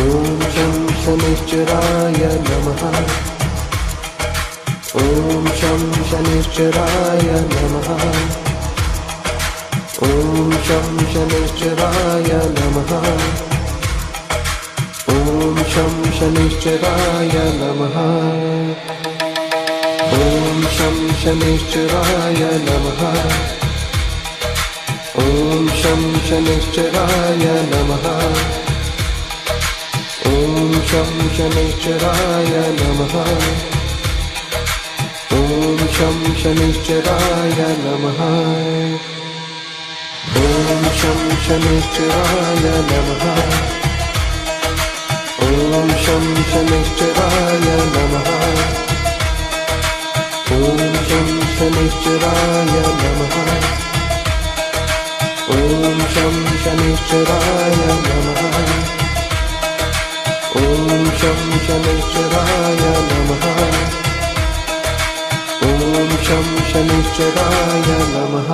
ॐ शं शनिश्चराय नमः। ॐ शं शनिश्चराय नमः। ॐ शं शनिश्चराय नमः। ॐ शं शनिश्चराय नमः। ॐ शं शनिश्चराय नमः। ॐ शं शनिश्चराय नमः। ॐ शं शनिश्चराय नमः। ॐ शं शनिश्चराय नमः। ॐ शं शनिश्चराय नमः। ॐ शं शनिश्चराय नमः। ॐ शं शनिश्चराय नमः। ॐ शं शनिश्चराय नमः। ॐ शं शनिश्चराय नमः। ॐ शं शनिश्चराय नमः।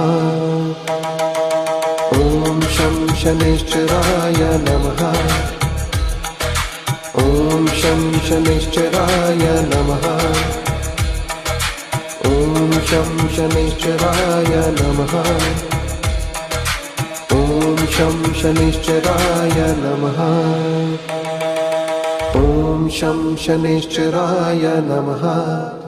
ॐ शं शनिश्चराय नमः। ॐ शं शनिश्चराय नमः। ॐ शं शनिश्चराय नमः। ॐ शं शनिश्चराय नमः। ॐ शं शनिश्चराय नमः।